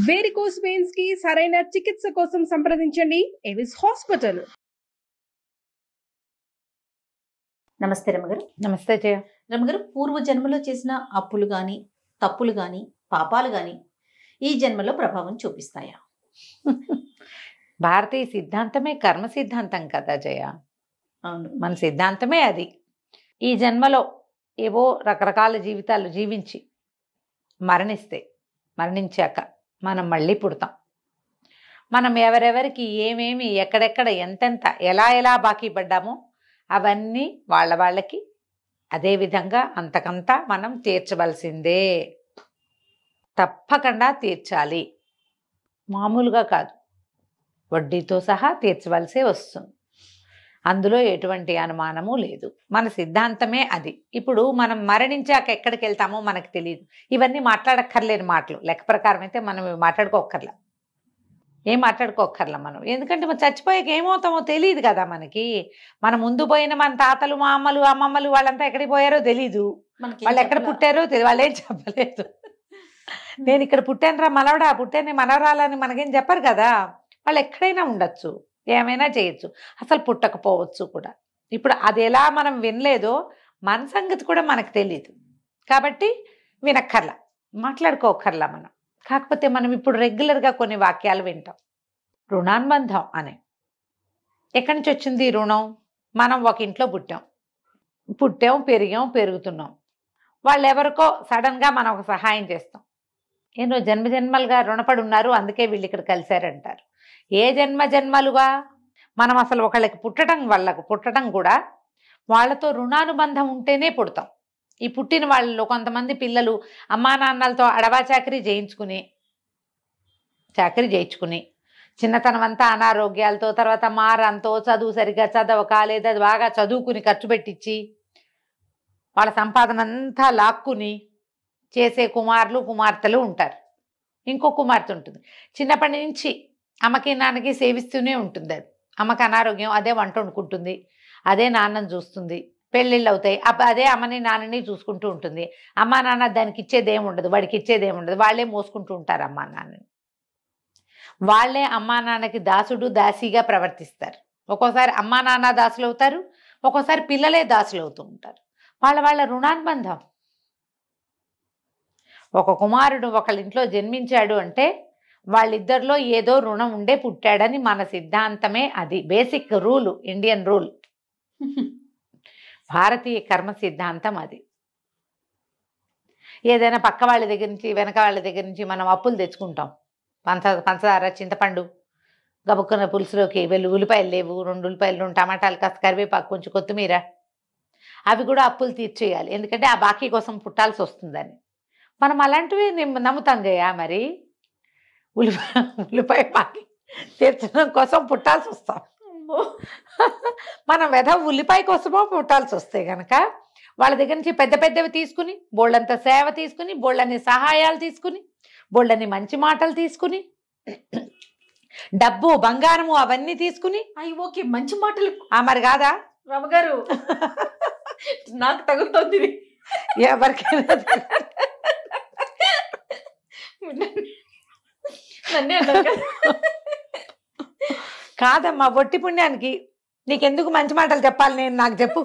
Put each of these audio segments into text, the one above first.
Varicose veins కి సరైన చికిత్స కోసం సంప్రదించండి ఎవిస్ హాస్పిటల్. నమస్తే రమగారు. నమస్తే జయ. రమగారు, పూర్వ జన్మలో చేసిన అప్పులు గాని, తప్పులు గాని, పాపాలు గాని ఈ జన్మలో ప్రభావం చూపిస్తాయా? భారతీయ సిద్ధాంతమే కర్మ సిద్ధాంతం కదా జయ. అవును, మన సిద్ధాంతమే అది. ఈ జన్మలో ఏవో రకరకాల జీవితాలు జీవించి మరణించాక మనం మళ్ళీ పుడతాం. మనం ఎవరెవరికి ఏమేమి ఎక్కడెక్కడ ఎంతెంత ఎలా బాకీ పడ్డామో అవన్నీ వాళ్ళకి అదేవిధంగా అంతకంతా మనం తీర్చవలసిందే. తప్పకుండా తీర్చాలి, మామూలుగా కాదు, వడ్డీతో సహా తీర్చవలసే వస్తుంది. అందులో ఎటువంటి అనుమానము లేదు. మన సిద్ధాంతమే అది. ఇప్పుడు మనం మరణించాక ఎక్కడికి వెళ్తామో మనకు తెలియదు. ఇవన్నీ మాట్లాడక్కర్లేని మాటలు. లెక్క ప్రకారం అయితే మనం ఏం మాట్లాడుకోక్కర్లా మనం. ఎందుకంటే మనం చచ్చిపోయాక ఏమవుతామో తెలియదు కదా మనకి. మన ముందు పోయిన మన తాతలు, మా అమ్మలు, అమ్మమ్మలు వాళ్ళంతా ఎక్కడికి పోయారో తెలీదు. వాళ్ళు ఎక్కడ పుట్టారో తెలియదు, వాళ్ళు ఏం చెప్పలేదు. నేను ఇక్కడ పుట్టానురా మనవడా, పుట్టాను మనవరాలని మనకేం చెప్పరు కదా. వాళ్ళు ఎక్కడైనా ఉండొచ్చు, ఏమైనా చేయొచ్చు, అసలు పుట్టకపోవచ్చు కూడా. ఇప్పుడు అది ఎలా మనం వినలేదో మన సంగతి కూడా మనకు తెలియదు. కాబట్టి వినక్కర్లా, మాట్లాడుకోకర్లా మనం. కాకపోతే మనం ఇప్పుడు రెగ్యులర్గా కొన్ని వాక్యాలు వింటాం. రుణానుబంధం అనే. ఎక్కడి నుంచి వచ్చింది రుణం? మనం ఒక ఇంట్లో పుట్టాం, పెరుగుతున్నాం. వాళ్ళు ఎవరికో సడన్గా మనం ఒక సహాయం చేస్తాం. ఏదో జన్మలుగా రుణపడి ఉన్నారు, అందుకే వీళ్ళు ఇక్కడ కలిశారంటారు. ఏ జన్మలుగా మనం అసలు ఒకళ్ళకి పుట్టడం కూడా వాళ్ళతో రుణానుబంధం ఉంటేనే పుడతాం. ఈ పుట్టిన వాళ్ళలో కొంతమంది పిల్లలు అమ్మా నాన్నలతో అడవా చాకరీ చేయించుకుని చిన్నతనం అంతా అనారోగ్యాలతో, తర్వాత మారంతో, చదువు సరిగ్గా చదవక లేదా బాగా చదువుకుని ఖర్చు పెట్టించి వాళ్ళ సంపాదన అంతా లాక్కుని చేసే కుమార్తెలు ఉంటారు. ఇంకో కుమార్తె ఉంటుంది, చిన్నప్పటి నుంచి అమ్మకి నాన్నకి సేవిస్తూనే ఉంటుంది. అది అమ్మకి అనారోగ్యం, అదే వంట వండుకుంటుంది, అదే నాన్నని చూస్తుంది, పెళ్ళిళ్ళు అవుతాయి, అదే అమ్మని నాన్నని చూసుకుంటూ ఉంటుంది. అమ్మా నాన్న దానికి ఇచ్చేదేముండదు, వాడికి ఇచ్చేదేముండదు, వాళ్ళే మోసుకుంటూ ఉంటారు అమ్మా నాన్నని. వాళ్ళే అమ్మా నాన్నకి దాసిగా ప్రవర్తిస్తారు. ఒక్కోసారి అమ్మా నాన్న దాసులు అవుతారు, ఒక్కోసారి పిల్లలే దాసులు అవుతూ ఉంటారు. వాళ్ళ రుణానుబంధం. ఒక కుమారుడు ఒకళ్ళ ఇంట్లో జన్మించాడు అంటే వాళ్ళిద్దరిలో ఏదో రుణం ఉండే పుట్టాడని మన సిద్ధాంతమే అది. బేసిక్ రూల్, ఇండియన్ రూల్, భారతీయ కర్మ సిద్ధాంతం అది. ఏదైనా పక్క వాళ్ళ దగ్గర నుంచి, వెనక వాళ్ళ దగ్గర నుంచి మనం అప్పులు తెచ్చుకుంటాం. పంచదార, చింతపండు, గబుక్కున్న పులుసులోకి ఉల్లిపాయలు లేవు, 2 ఉల్లిపాయలు, 2 టమాటాలు, కాస్త కరివేపాకు, కొంచెం కొత్తిమీర, అవి కూడా అప్పులు తీర్చేయాలి. ఎందుకంటే ఆ బాకీ కోసం పుట్టాల్సి వస్తుందని. మనం అలాంటివి నమ్ముతాం జయ. మరి ఉల్లిపాయ బాకీ తీర్చడం కోసం పుట్టాల్సి వస్తాం. మనం ఉల్లిపాయ కోసమో పుట్టాల్సి వస్తే కనుక వాళ్ళ దగ్గర నుంచి పెద్దవి తీసుకుని, బోళ్ళంత సేవ తీసుకుని, బోళ్ళని సహాయాలు తీసుకుని, బోళ్ళని మంచి మాటలు తీసుకుని, డబ్బు బంగారము అవన్నీ తీసుకుని, ఓకే మంచి మాటలు మరి కాదా రమగారు? నాకు తగులుతోంది ఎవరికైనా. కాదమ్మా, ఒట్టి పుణ్యానికి నీకెందుకు మంచి మాటలు చెప్పాలి నేను? నాకు చెప్పు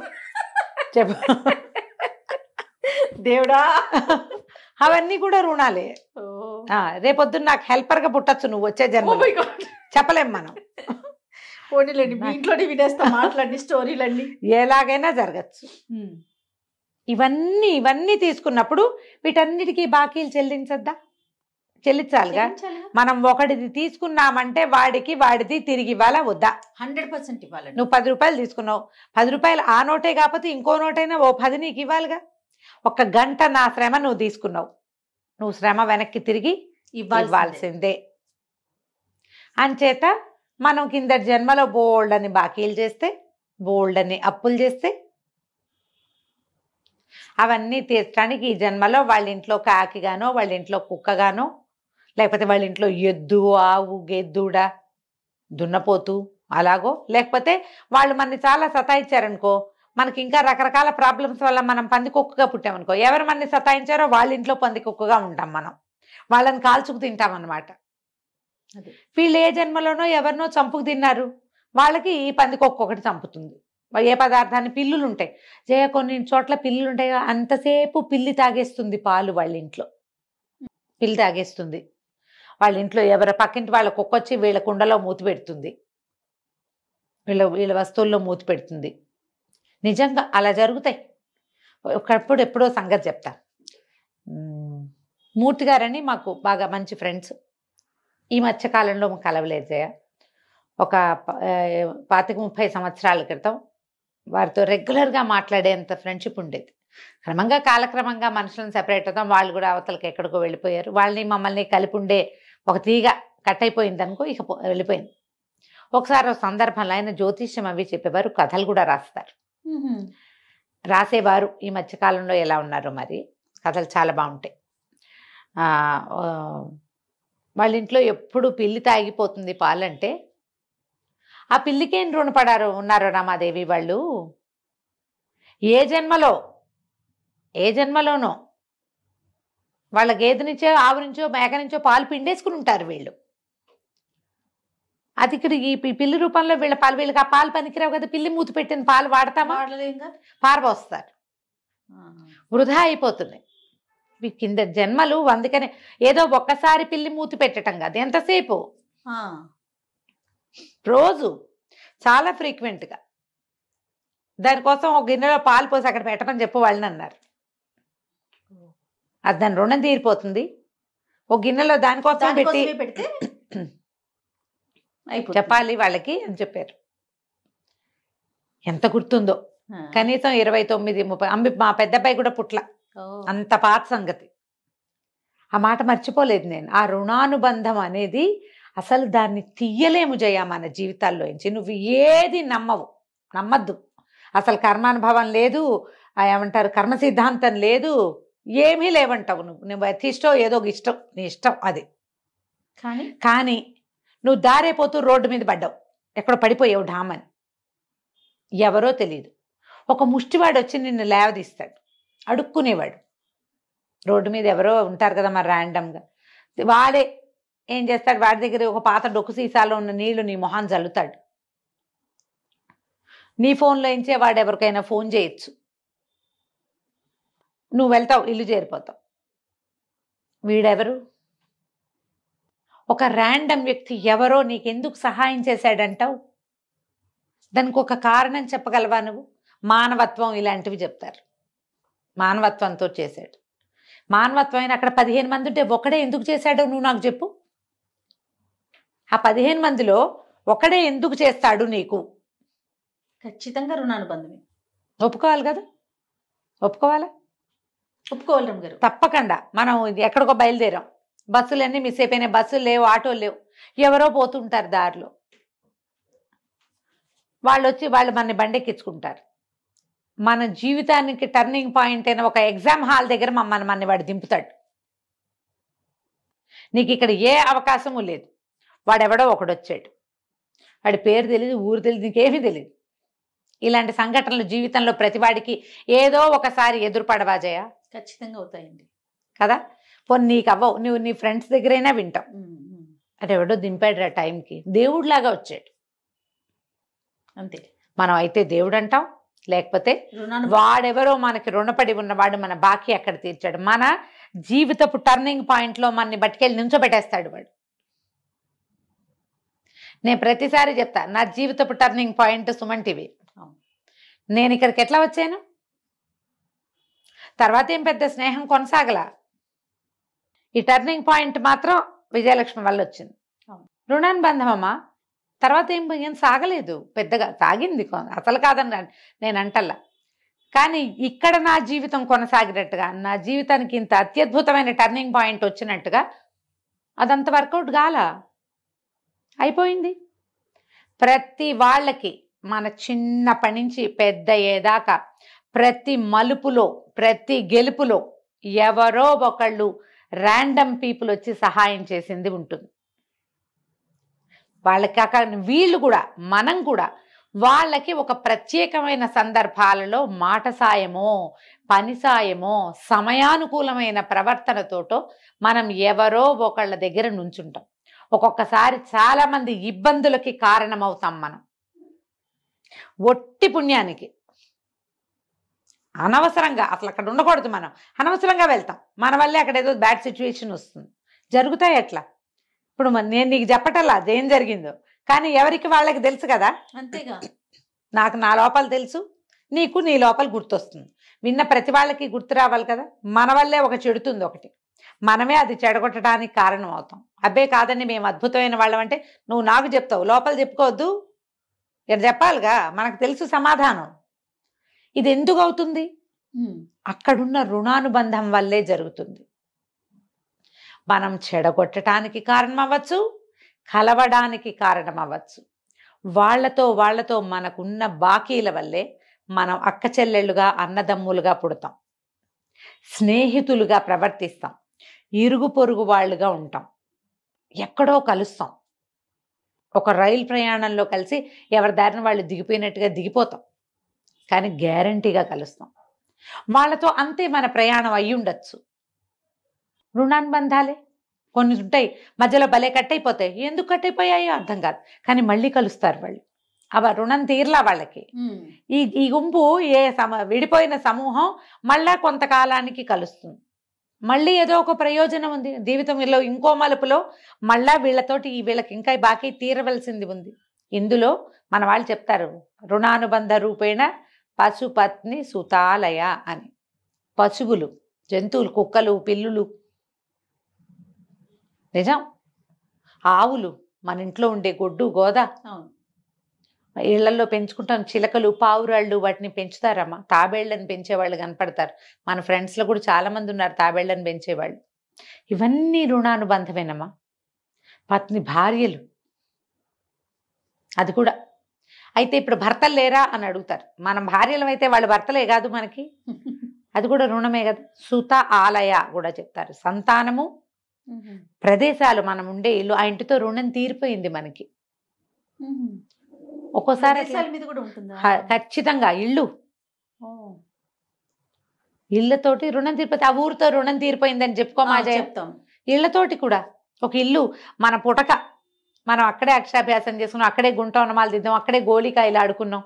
దేవుడా. అవన్నీ కూడా రుణాలే. రేపొద్దున నాకు హెల్పర్గా పుట్టచ్చు నువ్వు వచ్చే జన్మ. చెప్పలేం మనం. పోనీలేండి, మీ ఇంట్లోనే వినేస్తా మాట్లాడి స్టోరీలన్నీ. ఎలాగైనా జరగచ్చు. ఇవన్నీ తీసుకున్నప్పుడు వీటన్నిటికీ బాకీలు చెల్లించాలిగా. మనం ఒకటిది తీసుకున్నామంటే వాడిది తిరిగి ఇవ్వాలా వద్దా? 100% ఇవ్వాలి. నువ్వు 10 రూపాయలు తీసుకున్నావు, 10 రూపాయలు ఆ నోటే కాకపోతే ఇంకో నోటైనా 10 నీకు ఇవ్వాలిగా. 1 గంట నా శ్రమ నువ్వు తీసుకున్నావు, నువ్వు శ్రమ వెనక్కి తిరిగి ఇవ్వాల్సిందే. అంచేత మనం కింద జన్మలో బోల్డని బాకీలు చేస్తే, బోల్డని అప్పులు చేస్తే, అవన్నీ తీర్చడానికి ఈ జన్మలో వాళ్ళ ఇంట్లో కాకిగానో, వాళ్ళ ఇంట్లో కుక్కగానో, లేకపోతే వాళ్ళ ఇంట్లో ఎద్దు, ఆవు, గెద్దుడ, దున్నపోతు అలాగో, లేకపోతే వాళ్ళు మనని చాలా సతాయించారనుకో, మనకి ఇంకా రకరకాల ప్రాబ్లమ్స్ వల్ల మనం పందికొక్కుగా పుట్టామనుకో, ఎవరు మనని సతాయించారో వాళ్ళ ఇంట్లో పందికొక్కుగా ఉంటాం మనం. వాళ్ళని కాల్చుకు తింటాం అన్నమాట. వీళ్ళు ఏ జన్మలోనో ఎవరినో చంపుకు తిన్నారు, వాళ్ళకి ఈ పందికి ఒక్కొక్కటి చంపుతుంది. ఏ పదార్థాన్ని, పిల్లులు ఉంటాయి జయ, కొన్ని చోట్ల పిల్లులు ఉంటాయి, అంతసేపు పిల్లి తాగేస్తుంది పాలు, వాళ్ళ ఇంట్లో పిల్లి తాగేస్తుంది. వాళ్ళ ఇంట్లో ఎవరి పక్కింటి వాళ్ళ కుక్క వచ్చి వీళ్ళ కుండలో మూతి పెడుతుంది, వీళ్ళ వస్తువుల్లో మూతి పెడుతుంది. నిజంగా అలా జరుగుతాయి. ఒకప్పుడు ఎప్పుడో సంగతి చెప్తా. మూర్తి గారని మాకు బాగా మంచి ఫ్రెండ్స్. ఈ మధ్యకాలంలో కలవలేదు జయ. ఒక 25-30 సంవత్సరాల క్రితం వారితో రెగ్యులర్గా మాట్లాడేంత ఫ్రెండ్షిప్ ఉండేది. క్రమంగా కాలక్రమంగా మనుషులను సెపరేట్ అవుతాం, వాళ్ళు కూడా అవతలకి ఎక్కడికో వెళ్ళిపోయారు. వాళ్ళని మమ్మల్ని కలిపి ఉండే ఒక తీగ కట్ అయిపోయింది అనుకో, ఇక వెళ్ళిపోయింది. ఒకసారి ఒక సందర్భంలో ఆయన జ్యోతిష్యం అవి చెప్పేవారు, కథలు కూడా రాస్తారు, రాసేవారు. ఈ మధ్యకాలంలో ఎలా ఉన్నారో మరి, కథలు చాలా బాగుంటాయి. వాళ్ళ ఇంట్లో ఎప్పుడు పిల్లి తాగిపోతుంది పాలంటే, ఆ పిల్లికేం రుణపడారు ఉన్నారో రమాదేవి వాళ్ళు. ఏ జన్మలోనో వాళ్ళ గేదె నుంచో ఆవు నుంచో మేక నుంచో పాలు పిండేసుకుని ఉంటారు వీళ్ళు. అది ఇక్కడ ఈ పిల్లి రూపంలో వీళ్ళ పాలు, వీళ్ళకి ఆ పాలు పనికిరావు కదా, పిల్లి మూతి పెట్టిన పాలు వాడతామా, పారబోస్తారు, వృధా అయిపోతుంది. కింద జన్మలు. అందుకనే ఏదో ఒక్కసారి పిల్లి మూతి పెట్టడం కాదు, ఎంతసేపు, రోజు చాలా ఫ్రీక్వెంట్గా. దానికోసం ఒక గిన్నెలో పాలు పోసి అక్కడ పెట్టమని చెప్పు వాళ్ళని అన్నారు. అది దాని రుణం తీరిపోతుంది. ఒక గిన్నెలో దానికోసం పెట్టి చెప్పాలి వాళ్ళకి అని చెప్పారు. ఎంత గుర్తుందో, కనీసం 29-30 మా పెద్దబ్బాయి కూడా పుట్ల, అంత పాత సంగతి. ఆ మాట మర్చిపోలేదు నేను. ఆ రుణానుబంధం అనేది అసలు దాన్ని తీయలేము జయ మన జీవితాల్లో నుంచి. నువ్వు ఏది నమ్మద్దు. అసలు కర్మానుభవం లేదు, ఏమంటారు కర్మ సిద్ధాంతం లేదు, ఏమీ లేవంటావు. నువ్వు అతిష్టం ఏదో ఇష్టం, నీ ఇష్టం అది. కానీ నువ్వు దారైపోతూ రోడ్డు మీద పడ్డావు, ఎక్కడో పడిపోయావు ఢామని, ఎవరో తెలియదు. ఒక ముష్టివాడు వచ్చి నిన్ను లేవదీస్తాడు, అడుక్కునేవాడు. రోడ్డు మీద ఎవరో ఉంటారు కదా మరి ర్యాండమ్గా, వాడే ఏం చేస్తాడు, వాడి దగ్గర ఒక పాత డొక్కు సీసాలో ఉన్న నీళ్లు నీ మొహం జల్లుతాడు. నీ ఫోన్లో ఇంచే వాడు ఎవరికైనా ఫోన్ చేయొచ్చు, నువ్వు వెళ్తావు, ఇల్లు చేరిపోతావు. వీడెవరు? ఒక ర్యాండమ్ వ్యక్తి ఎవరో నీకెందుకు సహాయం చేశాడంటావు? దానికి ఒక కారణం చెప్పగలవా నువ్వు? మానవత్వం ఇలాంటివి చెప్తారు. మానవత్వంతో చేశాడు. మానవత్వం అయినా అక్కడ 15 మంది ఉంటే ఒకడే ఎందుకు చేశాడో నువ్వు నాకు చెప్పు. ఆ 15 మందిలో ఒకడే ఎందుకు చేస్తాడు నీకు? ఖచ్చితంగా రుణానుబంధమే. ఒప్పుకోవాలి కదా, ఒప్పుకోవాలి రమ్ గారు. తప్పకుండా. మనం ఎక్కడికో బయలుదేరాం, బస్సులన్నీ మిస్ అయిపోయినాయి, బస్సులు లేవు, ఆటోలు లేవు, ఎవరో పోతుంటారు దారిలో. వాళ్ళు వచ్చి మనని బండెక్కించుకుంటారు. మన జీవితానికి టర్నింగ్ పాయింట్ అయిన ఒక ఎగ్జామ్ హాల్ దగ్గర మనని వాడు దింపుతాడు. నీకు ఇక్కడ ఏ అవకాశము లేదు. వాడెవడో ఒకడొచ్చాడు, వాడి పేరు తెలియదు, ఊరు తెలియదు, నీకేమీ తెలియదు. ఇలాంటి సంఘటనలు జీవితంలో ప్రతివాడికి ఏదో ఒకసారి ఎదురుపడవా జయ? ఖచ్చితంగా అవుతాయండి కదా. పోనీ నీకు అవ్వవు, నువ్వు నీ ఫ్రెండ్స్ దగ్గరైనా వింటావు, అంటే ఎవడో దింపాడు ఆ టైంకి, దేవుడిలాగా వచ్చాడు అంతే. మనం అయితే దేవుడు అంటాం, లేకపోతే వాడెవరో మనకి రుణపడి ఉన్నవాడు మన బాకీ అక్కడ తీర్చాడు. మన జీవితపు టర్నింగ్ పాయింట్లో మనని బట్టికెళ్ళి నించోబెట్టేస్తాడు వాడు. నేను ప్రతిసారి చెప్తా, నా జీవితపు టర్నింగ్ పాయింట్ సుమన్ టీవీ. నేను ఇక్కడికి ఎట్లా వచ్చాను? తర్వాత ఏం పెద్ద స్నేహం కొనసాగలా. ఈ టర్నింగ్ పాయింట్ మాత్రం విజయలక్ష్మి వల్ల వచ్చింది. రుణానుబంధం అమ్మా. తర్వాత ఏం సాగలేదు పెద్దగా, సాగింది అసలు కాదని నేను అంటల్లా. కానీ ఇక్కడ నా జీవితం కొనసాగినట్టుగా, నా జీవితానికి ఇంత అత్యద్భుతమైన టర్నింగ్ పాయింట్ వచ్చినట్టుగా అదంత వర్కౌట్ కాల, అయిపోయింది. ప్రతి వాళ్ళకి మన చిన్నప్పటి నుంచి పెద్ద అయ్యేదాకా ప్రతి మలుపులో, ప్రతి గెలుపులో ఎవరో ఒకళ్ళు ర్యాండమ్ పీపుల్ వచ్చి సహాయం చేసింది ఉంటుంది. వాళ్ళకి కాక వీళ్ళు కూడా, మనం కూడా వాళ్ళకి ఒక ప్రత్యేకమైన సందర్భాలలో మాట సాయమో, పని సాయమో, సమయానుకూలమైన ప్రవర్తనతోటో మనం ఎవరో ఒకళ్ళ దగ్గర నుంచుంటాం. ఒక్కొక్కసారి చాలా మంది ఇబ్బందులకి కారణమవుతాం మనం, ఒట్టి పుణ్యానికి. అనవసరంగా అసలు అక్కడ ఉండకూడదు, మనం అనవసరంగా వెళ్తాం, మన వల్లే అక్కడ ఏదో బ్యాడ్ సిచ్యువేషన్ వస్తుంది. జరుగుతాయి అట్లా. ఇప్పుడు నేను నీకు చెప్పటల్లా అదేం జరిగిందో, కానీ ఎవరికి వాళ్ళకి తెలుసు కదా. అంతేగా, నాకు నా లోపాలు తెలుసు, నీకు నీ లోపల గుర్తొస్తుంది. విన్న ప్రతి వాళ్ళకి గుర్తు రావాలి కదా. మన వల్లే ఒక చెడుతుంది ఒకటి, మనమే అది చెడగొట్టడానికి కారణం అవుతాం. అబ్బే కాదని మేము అద్భుతమైన వాళ్ళం అంటే నువ్వు నాకు చెప్తావు, లోపల చెప్పుకోవద్దు, ఇక్కడ చెప్పాలిగా. మనకు తెలుసు సమాధానం. ఇది ఎందుకు అవుతుంది? అక్కడున్న రుణానుబంధం వల్లే జరుగుతుంది. మనం చెడగొట్టడానికి కారణం అవ్వచ్చు, కలవడానికి కారణం అవ్వచ్చు. వాళ్ళతో మనకున్న బాకీల వల్లే మనం అక్క చెల్లెళ్ళుగా, అన్నదమ్ములుగా పుడతాం, స్నేహితులుగా ప్రవర్తిస్తాం, ఇరుగు పొరుగు వాళ్ళుగా ఉంటాం, ఎక్కడో కలుస్తాం. ఒక రైలు ప్రయాణంలో కలిసి ఎవరి దారిన వాళ్ళు దిగిపోయినట్టుగా దిగిపోతాం, కానీ గ్యారంటీగా కలుస్తాం. వాళ్ళతో అంతే మన ప్రయాణం అయ్యి ఉండొచ్చు. రుణానుబంధాలే కొన్ని ఉంటాయి, మధ్యలో భలే కట్ అయిపోతాయి. ఎందుకు కట్ అయిపోయాయో అర్థం కాదు, కానీ మళ్ళీ కలుస్తారు వాళ్ళు. అవ రుణం తీర్లా వాళ్ళకి. ఈ గుంపు విడిపోయిన సమూహం మళ్ళా కొంతకాలానికి కలుస్తుంది. మళ్ళీ ఏదో ఒక ప్రయోజనం ఉంది జీవితంలో, ఇంకో మలుపులో మళ్ళా వీళ్ళతోటి వీళ్ళకి ఇంకా బాకీ తీరవలసింది ఉంది. ఇందులో మన వాళ్ళు చెప్తారు, రుణానుబంధ రూపేణ పశుపత్ని సుతాలయ అని. పశువులు, జంతువులు, కుక్కలు, పిల్లులు, నిజం. ఆవులు, మన ఇంట్లో ఉండే గొడ్డు గోద, ఇళ్లలో పెంచుకుంటాం. చిలకలు, పావురాళ్ళు, వాటిని పెంచుతారమ్మా. తాబేళ్లను పెంచేవాళ్ళు కనపడతారు. మన ఫ్రెండ్స్లో కూడా చాలా మంది ఉన్నారు తాబేళ్లను పెంచేవాళ్ళు. ఇవన్నీ రుణానుబంధమేనమ్మా. పత్ని, భార్యలు, అది కూడా. అయితే ఇప్పుడు భర్తలు లేరా అని అడుగుతారు. మనం భార్యలం అయితే వాళ్ళు భర్తలే కాదు మనకి, అది కూడా రుణమే కదా. సుత ఆలయ కూడా చెప్తారు. సంతానము, ప్రదేశాలు, మనం ఉండే ఇల్లు, ఆ ఇంటితో రుణం తీరిపోయింది మనకి. ఒక్కోసారి మీద కూడా ఉంటుందా? ఖచ్చితంగా. ఇళ్ళతోటి రుణం తీరిపోతే ఆ ఊరితో రుణం తీరిపోయిందని చెప్తాం. ఇళ్లతోటి కూడా ఒక ఇల్లు మన పుటక, మనం అక్కడే అక్షరాభ్యాసం చేసుకున్నాం, అక్కడే గుంట ఉన్నమాలు దిద్దాం, అక్కడే గోళికాయలు ఆడుకున్నాం.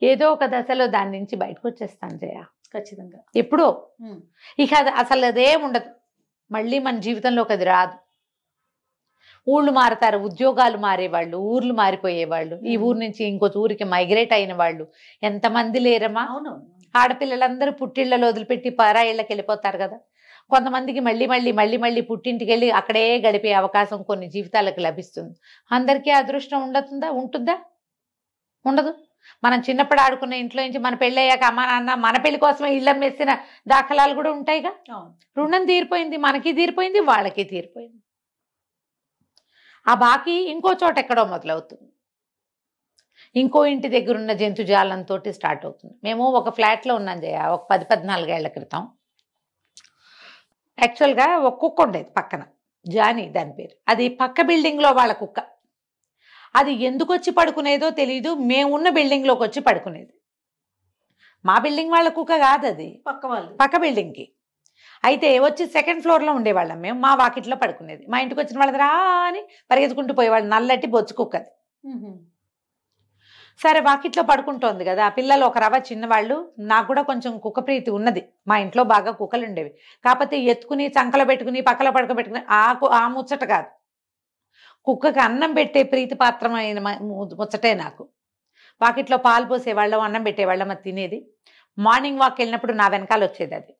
ఏదో ఒక దశలో దాని నుంచి బయటకు వచ్చేస్తాం జయ, ఖచ్చితంగా. ఎప్పుడో. ఇక అసలు అదేం ఉండదు, మళ్ళీ మన జీవితంలోకి అది రాదు. ఊళ్ళు మారుతారు, ఉద్యోగాలు మారేవాళ్ళు, ఊర్లు మారిపోయేవాళ్ళు, ఈ ఊరు నుంచి ఇంకో ఊరికి మైగ్రేట్ అయిన వాళ్ళు ఎంతమంది లేరమ్మా. అవును, ఆడపిల్లలందరూ పుట్టిళ్ళలో వదిలిపెట్టి పరాయిళ్ళకి వెళ్ళిపోతారు కదా. కొంతమందికి మళ్ళీ మళ్ళీ మళ్ళీ మళ్ళీ పుట్టింటికి వెళ్ళి అక్కడే గడిపే అవకాశం కొన్ని జీవితాలకు లభిస్తుంది. అందరికీ అదృష్టం ఉంటుందా? ఉండదు. మనం చిన్నప్పుడు ఆడుకున్న ఇంట్లో నుంచి మన పెళ్ళి అయ్యాక అమ్మ నాన్న మన పెళ్లి కోసమే ఇళ్ళం వేసిన దాఖలాలు కూడా ఉంటాయిగా. రుణం తీరిపోయింది, మనకి తీరిపోయింది, వాళ్ళకి తీరిపోయింది. ఆ బాకీ ఇంకో చోట ఎక్కడో మొదలవుతుంది, ఇంకో ఇంటి దగ్గర ఉన్న జంతుజాలంతో స్టార్ట్ అవుతుంది. మేము ఒక ఫ్లాట్లో ఉన్నాం జయ, ఒక 10-14 ఏళ్ల క్రితం. యాక్చువల్గా ఒక కుక్క ఉండేది పక్కన, జానీ దాని పేరు. అది పక్క బిల్డింగ్లో వాళ్ళ కుక్క. అది ఎందుకు వచ్చి పడుకునేదో తెలియదు, మేమున్న బిల్డింగ్లోకి వచ్చి పడుకునేది. మా బిల్డింగ్ వాళ్ళ కుక్క కాదు, అది పక్క బిల్డింగ్కి. అయితే వచ్చి 2nd ఫ్లోర్లో ఉండేవాళ్ళం మేము. మా వాకిట్లో పడుకునేది. మా ఇంటికి వచ్చిన వాళ్ళది రా అని పరిగెత్తుకుంటూ పోయేవాళ్ళు. నల్లటి బొచ్చు కుక్కది. సరే, వాకిట్లో పడుకుంటోంది కదా, ఆ పిల్లలు ఒక రవ చిన్నవాళ్ళు. నాకు కూడా కొంచెం కుక్క ప్రీతి ఉన్నది, మా ఇంట్లో బాగా కుక్కలు ఉండేవి. కాకపోతే ఎత్తుకుని చంకలో పెట్టుకుని పక్కలో పడుకోబెట్టుకుని ఆ ముచ్చట కాదు. కుక్కకి అన్నం పెట్టే ప్రీతి పాత్రమైన ముచ్చటే నాకు. వాకిట్లో పాలు పోసేవాళ్ళం, అన్నం పెట్టేవాళ్ళం, అది తినేది. మార్నింగ్ వాక్ వెళ్ళినప్పుడు నా వెనకాల వచ్చేది. అది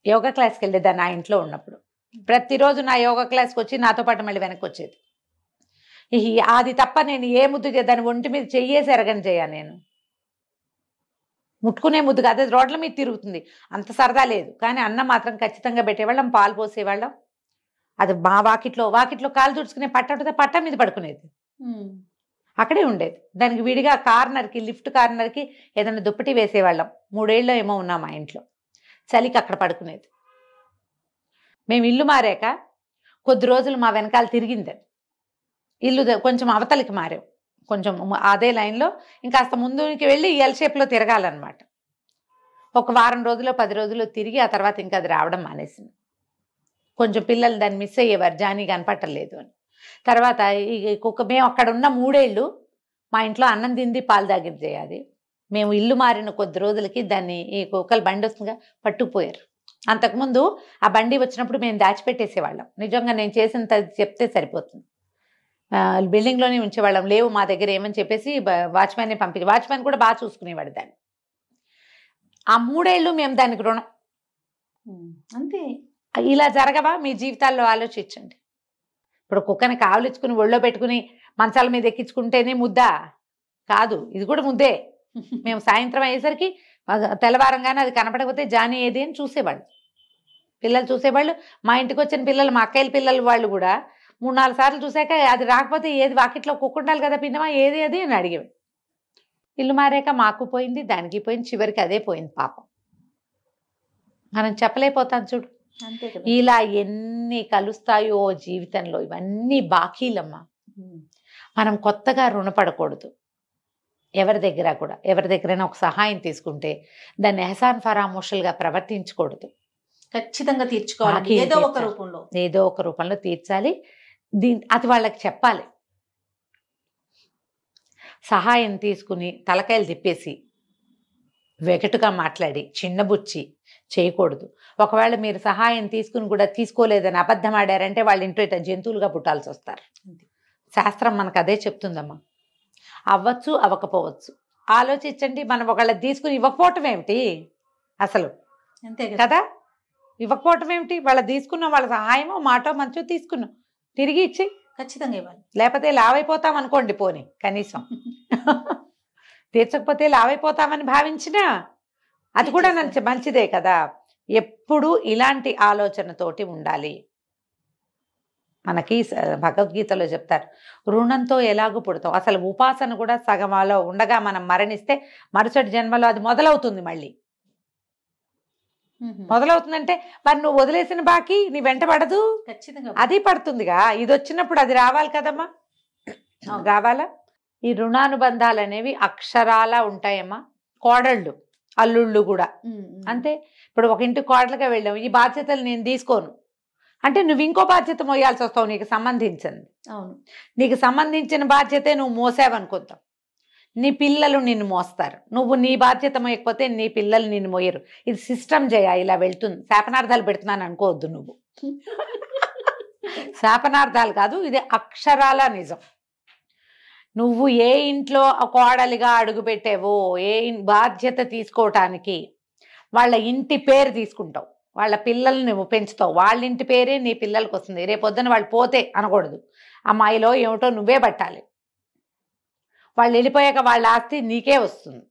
యోగా క్లాస్కి వెళ్ళేదాన్ని నా ఇంట్లో ఉన్నప్పుడు. ప్రతిరోజు నా యోగా క్లాస్కి వచ్చి నాతో పాటు మళ్ళీ వెనక్కి వచ్చేది. అది తప్ప నేను ఏ ముద్దు చేద్దాన్ని ఒంటి మీద చెయ్యేసి ఎరగని చేయ, నేను ముట్టుకునే ముద్దు కాదు, అది రోడ్ల మీద తిరుగుతుంది, అంత సరదా లేదు. కానీ అన్నం మాత్రం ఖచ్చితంగా పెట్టేవాళ్ళం, పాలు పోసేవాళ్ళం. అది మా వాకిట్లో కాలు తుడుచుకునే పట్ట ఉంటుంది, పట్ట మీద పడుకునేది, అక్కడే ఉండేది. దానికి విడిగా కార్నర్కి, లిఫ్ట్ కార్నర్కి ఏదైనా దుప్పటి వేసేవాళ్ళం. 3 ఏళ్ళు ఏమో ఉన్నాం మా ఇంట్లో. చలికి అక్కడ పడుకునేది. మేము ఇల్లు మారాక కొద్ది రోజులు మా వెనకాల తిరిగింది. ఇల్లు కొంచెం అవతలికి మారాం, కొంచెం అదే లైన్లో ఇంకాస్త ముందుకి వెళ్ళి ఎల్ షేప్లో తిరగాలన్నమాట. ఒక వారం రోజులు 10 రోజులు తిరిగి ఆ తర్వాత ఇంకా అది రావడం మానేసింది. కొంచెం పిల్లలు దాన్ని మిస్ అయ్యేవారు, జానీ కనపట్టలేదు అని. తర్వాత ఈ కుక్క, మేము అక్కడ ఉన్న 3 ఏళ్ళు మా ఇంట్లో అన్నం తింది పాలు తాగింది చేయాలి. మేము ఇల్లు మారిన కొద్ది రోజులకి దాన్ని ఈ కుక్కలు బండి వస్తుందిగా పట్టుకుపోయారు. అంతకుముందు ఆ బండి వచ్చినప్పుడు మేము దాచిపెట్టేసేవాళ్ళం. నిజంగా నేను చేసిన చెప్తే సరిపోతుంది. బిల్డింగ్లోనే ఉంచేవాళ్ళం, లేవు మా దగ్గర ఏమని చెప్పేసి వాచ్మ్యాన్ని పంపించి, వాచ్మ్యాన్ కూడా బాగా చూసుకునేవాడు దాన్ని. ఆ 3 ఏళ్ళు మేము దానికి రుణం. అంతే. ఇలా జరగవా మీ జీవితాల్లో? ఆలోచించండి. ఇప్పుడు కుక్కని కావలించుకుని ఒళ్ళో పెట్టుకుని మంచాల మీద ఎక్కించుకుంటేనే ముద్దా కాదు, ఇది కూడా ముద్దే. మేము సాయంత్రం అయ్యేసరికి తెల్లవారంగానే అది కనపడకపోతే జానీ ఏది అని చూసేవాళ్ళు, పిల్లలు చూసేవాళ్ళు. మా ఇంటికి వచ్చిన పిల్లలు, మా అక్కయ్యల పిల్లలు వాళ్ళు కూడా 3-4 సార్లు చూసాక అది రాకపోతే, ఏది వాకిట్లో కుక్క ఉండాలి కదా పిన్నమా, ఏది అది అని అడిగేవాడు. ఇల్లు మారాక మాకు పోయింది, దానికి పోయింది, చివరికి అదే పోయింది పాపం. మనం చెప్పలేకపోతాం చూడు. అంతే కదా. ఇలా ఎన్ని కలుస్తాయో జీవితంలో, ఇవన్నీ బాకీలమ్మా. మనం కొత్తగా రుణపడకూడదు ఎవరి దగ్గర కూడా. ఎవరి దగ్గరైనా ఒక సహాయం తీసుకుంటే దాన్ని ఎహసాన్ ఫరామోషులుగా ప్రవర్తించకూడదు. ఖచ్చితంగా తీర్చుకోవాలి, ఏదో ఒక రూపంలో, ఏదో ఒక రూపంలో తీర్చాలి. అది వాళ్ళకి చెప్పాలి. సహాయం తీసుకుని తలకాయలు తిప్పేసి వెగటుగా మాట్లాడి చిన్నబుచ్చి చేయకూడదు. ఒకవేళ మీరు సహాయం తీసుకుని కూడా తీసుకోలేదని అబద్ధం ఆడారంటే వాళ్ళ ఇంట్లో ఇట్లా జంతువులుగా పుట్టాల్సి వస్తారు. శాస్త్రం మనకు అదే చెప్తుందమ్మా. అవ్వచ్చు, అవ్వకపోవచ్చు. ఆలోచించండి. మనం ఒకళ్ళ తీసుకుని ఇవ్వకపోవటం ఏమిటి అసలు? అంతే కదా. ఇవ్వకపోవటం ఏమిటి? వాళ్ళ తీసుకున్నాం, వాళ్ళ సహాయమో మాటో మంచో తీసుకున్నాం, తిరిగి ఇచ్చి ఖచ్చితంగా ఇవ్వాలి. లేకపోతే లావైపోతాం అనుకోండి, పోనీ కనీసం తీర్చకపోతే లావైపోతామని భావించినా అది కూడా మంచిదే కదా. ఎప్పుడు ఇలాంటి ఆలోచనతోటి ఉండాలి. మనకి భగవద్గీతలో చెప్తారు, రుణంతో ఎలాగూ పుడతాం. అసలు ఉపాసన కూడా సగంలో ఉండగా మనం మరణిస్తే మరుసటి జన్మలో అది మొదలవుతుంది. మళ్ళీ మొదలవుతుందంటే మరి నువ్వు వదిలేసిన బాకీ నీ వెంట పడదు, ఖచ్చితంగా అది పడుతుందిగా. ఇది వచ్చినప్పుడు అది రావాలి కదమ్మా, రావాలా? ఈ రుణానుబంధాలు అనేవి అక్షరాలా ఉంటాయమ్మా. కోడళ్ళు, అల్లుళ్ళు కూడా అంతే. ఇప్పుడు ఒక ఇంటికి కోడలుగా వెళ్ళాము, ఈ బాధ్యతలు నేను తీసుకోను అంటే నువ్వు ఇంకో బాధ్యత మోయాల్సి వస్తావు. నీకు సంబంధించింది, అవును, నీకు సంబంధించిన బాధ్యతే నువ్వు మోసావనుకుంటావు, నీ పిల్లలు నిన్ను మోస్తారు. నువ్వు నీ బాధ్యత మోయకపోతే నీ పిల్లలు నిన్ను మోయరు. ఇది సిస్టమ్ జయ, ఇలా వెళ్తుంది. శాపనార్థాలు పెడుతున్నాను అనుకోవద్దు నువ్వు. శాపనార్థాలు కాదు, ఇది అక్షరాల నిజం. నువ్వు ఏ ఇంట్లో కోడలిగా అడుగు పెట్టావో, ఏ బాధ్యత తీసుకోవటానికి వాళ్ళ ఇంటి పేరు తీసుకుంటావు, వాళ్ళ పిల్లల్ని నువ్వు పెంచుతావు, వాళ్ళ ఇంటి పేరే నీ పిల్లలకి వస్తుంది. రేపొద్దున వాళ్ళు పోతే అనకూడదు, అమ్మాయిలో ఏమిటో నువ్వే పట్టాలి. వాళ్ళు వెళ్ళిపోయాక వాళ్ళ ఆస్తి నీకే వస్తుంది.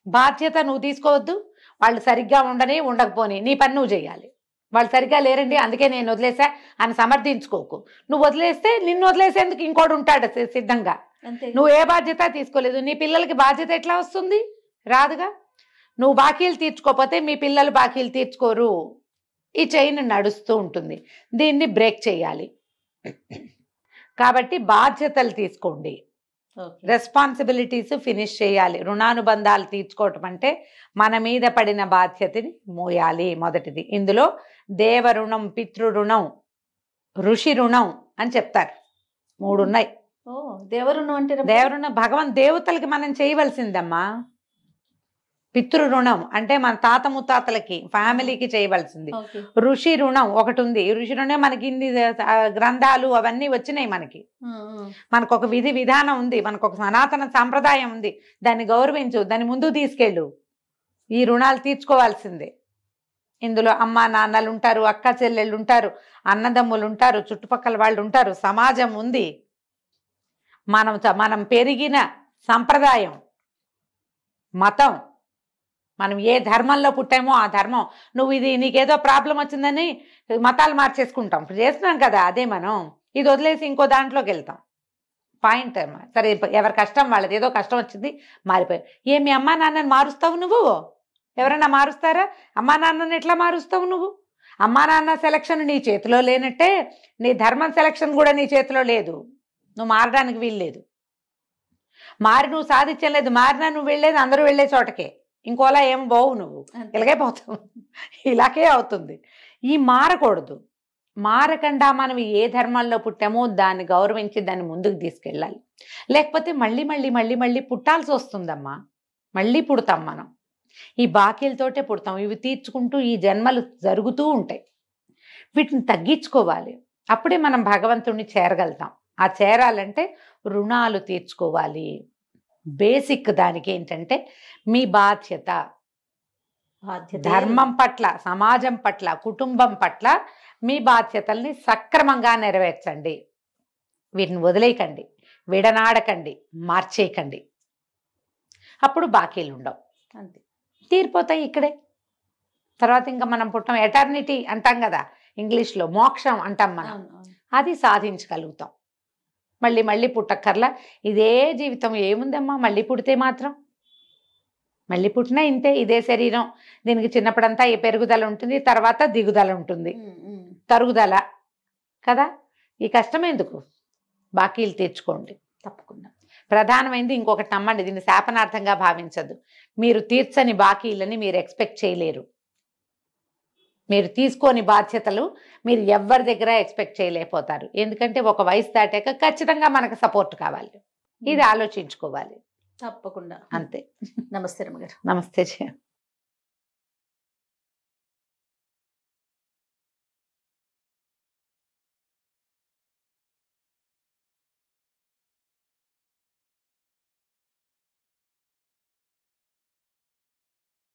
బాధ్యత నువ్వు తీసుకోవద్దు. వాళ్ళు సరిగ్గా ఉండని ఉండకపోని నీ పని నువ్వు చేయాలి. వాళ్ళు సరిగ్గా లేరండి అందుకే నేను వదిలేసా అని సమర్థించుకోకు. నువ్వు వదిలేస్తే నిన్ను వదిలేసేందుకు ఇంకోటి ఉంటాడు సిద్ధంగా. నువ్వు ఏ బాధ్యత తీసుకోలేదు, నీ పిల్లలకి బాధ్యత ఎట్లా వస్తుంది? రాదుగా. నువ్వు బాకీలు తీర్చుకోకపోతే మీ పిల్లలు బాకీలు తీర్చుకోరు. ఈ చైన్ నడుస్తూ ఉంటుంది. దీన్ని బ్రేక్ చేయాలి. కాబట్టి బాధ్యతలు తీసుకోండి, రెస్పాన్సిబిలిటీస్ ఫినిష్ చేయాలి. రుణానుబంధాలు తీర్చుకోవటం అంటే మన మీద పడిన బాధ్యతని మోయాలి. మొదటిది ఇందులో దేవ రుణం, పితృ రుణం, ఋషి రుణం అని చెప్తారు. 3 ఉన్నాయి. దేవరుణం అంటే దేవరుణం దేవతలకి మనం చేయవలసిందమ్మా. పితృ రుణం అంటే మన తాత ముత్తాతలకి, ఫ్యామిలీకి చేయవలసింది. ఋషి రుణం ఒకటి ఉంది. ఋషి రుణం మనకి ఇన్ని గ్రంథాలు అవన్నీ వచ్చినాయి. మనకు ఒక విధి విధానం ఉంది, మనకు ఒక సనాతన సాంప్రదాయం ఉంది. దాన్ని గౌరవించు, దాన్ని ముందుకు తీసుకెళ్ళు. ఈ రుణాలు తీర్చుకోవాల్సిందే. ఇందులో అమ్మా నాన్నలు ఉంటారు, అక్క చెల్లెళ్ళు ఉంటారు, అన్నదమ్ములు ఉంటారు, చుట్టుపక్కల వాళ్ళు ఉంటారు, సమాజం ఉంది, మనం పెరిగిన సంప్రదాయం, మతం, మనం ఏ ధర్మంలో పుట్టామో ఆ ధర్మం. నువ్వు ఇది నీకేదో ప్రాబ్లం వచ్చిందని మతాలు మార్చేసుకుంటాం, చేస్తున్నాం కదా. అదే మనం ఇది వదిలేసి ఇంకో దాంట్లోకి వెళ్తాం. పాయింట్ అమ్మా. సరే, ఎవరి కష్టం వాళ్ళది. ఏదో కష్టం వచ్చింది, మారిపోయావు. ఏమి అమ్మా నాన్నని మారుస్తావు నువ్వు? ఎవరైనా మారుస్తారా? అమ్మా నాన్నని ఎట్లా మారుస్తావు నువ్వు? అమ్మా నాన్న సెలక్షన్ నీ చేతిలో లేనట్టే నీ ధర్మం సెలక్షన్ కూడా నీ చేతిలో లేదు. నువ్వు మారడానికి వీల్లేదు. మారి నువ్వు సాధించలేదు. మారినా నువ్వు వెళ్ళేది అందరూ వెళ్ళే చోటకే. ఇంకోలా ఏం పోవు, నువ్వు ఇలాగే పోతావు. ఇలాగే అవుతుంది. ఈ మారకూడదు. మారకుండా మనం ఏ ధర్మంలో పుట్టామో దాన్ని గౌరవించి దాన్ని ముందుకు తీసుకెళ్ళాలి. లేకపోతే మళ్ళీ మళ్ళీ మళ్ళీ మళ్ళీ పుట్టాల్సి వస్తుందమ్మా. మళ్ళీ పుడతాం మనం, ఈ బాకీలతోటే పుడతాం. ఇవి తీర్చుకుంటూ ఈ జన్మలు జరుగుతూ ఉంటాయి. వీటిని తగ్గించుకోవాలి. అప్పుడే మనం భగవంతుడిని చేరగలుగుతాం. ఆ చేరాలంటే రుణాలు తీర్చుకోవాలి. బేసిక్ దానికి ఏంటంటే మీ బాధ్యత ధర్మం పట్ల, సమాజం పట్ల, కుటుంబం పట్ల మీ బాధ్యతల్ని సక్రమంగా నెరవేర్చండి. వీటిని వదిలేయకండి, విడనాడకండి, మార్చేయకండి. అప్పుడు బాకీలు ఉండవు, అంతే, తీరిపోతాయి ఇక్కడే. తర్వాత ఇంకా మనం పుట్టం, ఎటర్నిటీ అంటాం కదా ఇంగ్లీష్లో, మోక్షం అంటాం మనం. అది సాధించగలుగుతాం. మళ్ళీ మళ్ళీ పుట్టక్కర్లా. ఇదే జీవితం ఏముందమ్మా, మళ్ళీ పుడితే మాత్రం మళ్ళీ పుట్టినా ఇంతే. ఇదే శరీరం, దీనికి చిన్నప్పుడంతా ఈ పెరుగుదల ఉంటుంది, తర్వాత దిగుదల ఉంటుంది, తరుగుదల కదా. ఈ కష్టం ఎందుకు, బాకీలు తీర్చుకోండి తప్పకుండా. ప్రధానమైనది ఇంకొకటి నమ్మండి, దీన్ని శాపనార్థంగా భావించదు. మీరు తీర్చని బాకీలని మీరు ఎక్స్పెక్ట్ చేయలేరు. మీరు తీసుకోని బాధ్యతలు మీరు ఎవరి దగ్గర ఎక్స్పెక్ట్ చేయలేకపోతారు. ఎందుకంటే ఒక వయసు దాటాక ఖచ్చితంగా మనకు సపోర్ట్ కావాలి. ఇది ఆలోచించుకోవాలి తప్పకుండా. అంతే. నమస్తే రమగారు. నమస్తే జయ.